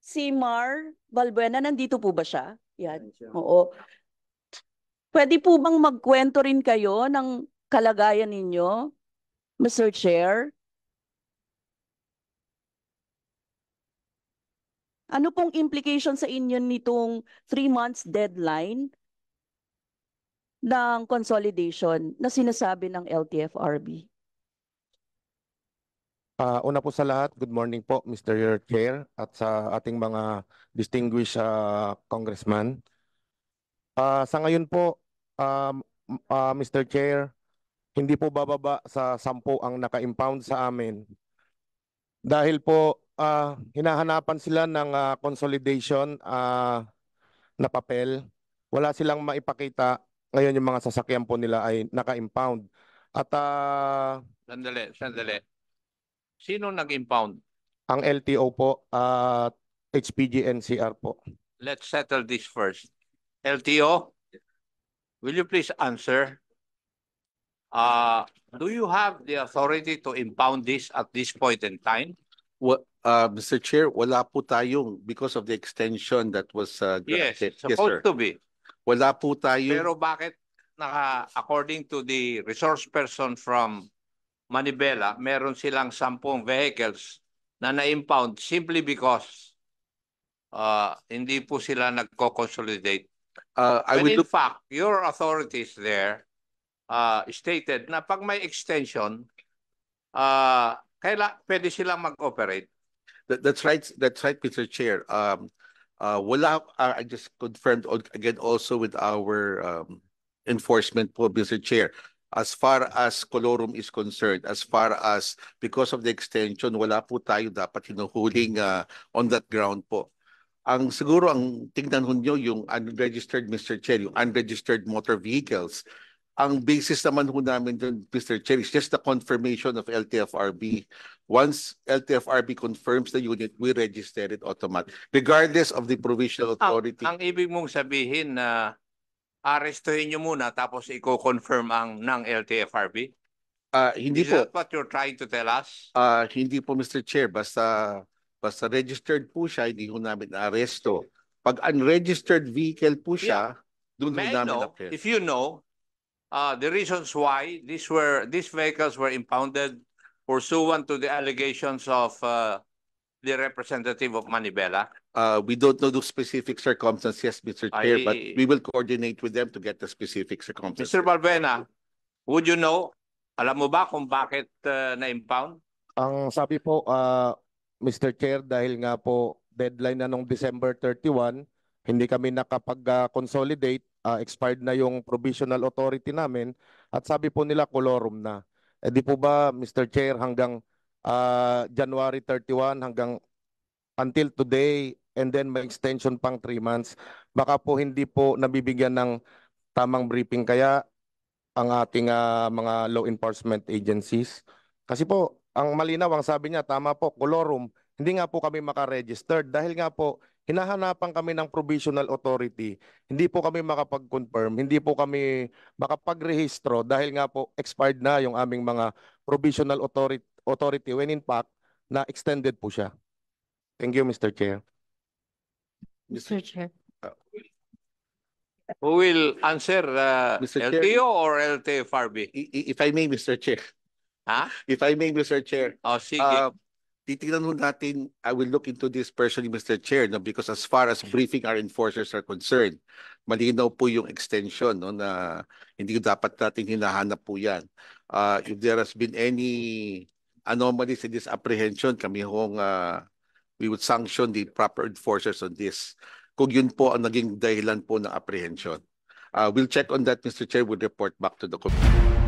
Si Mar Balbuena, nandito po ba siya? Yan. Oo. Pwede po bang magkwento rin kayo ng kalagayan ninyo, Mr. Chair? Ano pong implication sa inyo nitong 3 months deadline ng consolidation na sinasabi ng LTFRB? Una po sa lahat, good morning po Mr. Chair at sa ating mga distinguished congressman. Sa ngayon po, Mr. Chair, hindi po bababa sa 10 ang naka-impound sa amin. Dahil po hinahanapan sila ng consolidation na papel. Wala silang maipakita. Ngayon yung mga sasakyan po nila ay naka-impound. At Sandali. Sino nag-impound? ang LTO po at HPG NCR po. Let's settle this first. LTO, will you please answer? Do you have the authority to impound this at this point in time? Mr. Chair, wala po tayong because of the extension that was Yes, granted. it's supposed to be. Wala po tayo. Pero bakit according to the resource person from Manibela, meron silang 10 vehicles na na-impound simply because hindi po sila nagko-consolidate. In fact, your authorities there stated na pag may extension, pwede silang mag-operate. That's right, Mr. Chair. I just confirmed again also with our enforcement po, Mr. Chair. As far as Colorum is concerned, as far as because of the extension, wala po tayo dapat hinuhuling on that ground po. Siguro ang tingnan nyo yung unregistered, Mr. Chair, yung unregistered motor vehicles. Ang basis naman ho namin dun, Mr. Chair, is just the confirmation of LTFRB. Once LTFRB confirms the unit, we register it automatic, regardless of the provisional authority. Ang ibig mong sabihin na arestuhin nyo muna tapos i-confirm ng LTFRB? Hindi Is po. that what you're trying to tell us? Hindi po, Mr. Chair. Basta registered po siya, hindi ho namin na-aresto. Pag unregistered vehicle po siya, doon ho namin na-aresto. If you know, the reasons why these vehicles were impounded pursuant to the allegations of the representative of Manibela? We don't know the specific circumstances, Mr. Chair, but we will coordinate with them to get the specific circumstances. Mr. Balbuena, would you know? Alam mo ba kung bakit na-impound? Ang sabi po, Mr. Chair, dahil nga po deadline na nung December 31, hindi kami nakapag-consolidate, expired na yung provisional authority namin, at sabi po nila Colorum na. Di po ba, Mr. Chair, hanggang January 31, hanggang until today, and then may extension pang 3 months, baka po hindi po nabibigyan ng tamang briefing kaya ang ating mga law enforcement agencies. Kasi po, ang malinaw, ang sabi niya, tama po, Colorum, hindi nga po kami makaregistered dahil nga po, hinahanapan kami ng provisional authority. Hindi po kami makapag-confirm, hindi po kami makapag-rehistro dahil nga po, expired na yung aming mga provisional authority when in fact, na extended po siya. Thank you, Mr. Chair. Mr. Chair. Who will answer, Mr. LTO Chair. or LTFRB? If I may, Mr. Chair. Ha? If I may, Mr. Chair. Sige. Titignan mo natin, I will look into this personally, Mr. Chair, no, because as far as briefing our enforcers are concerned, malinaw po yung extension, no, na hindi dapat natin hinahanap po yan. If there has been any anomalies in this apprehension, we would sanction the proper enforcers on this. Kung yun po ang naging dahilan po ng apprehension. We'll check on that, Mr. Chair. We'll report back to the committee.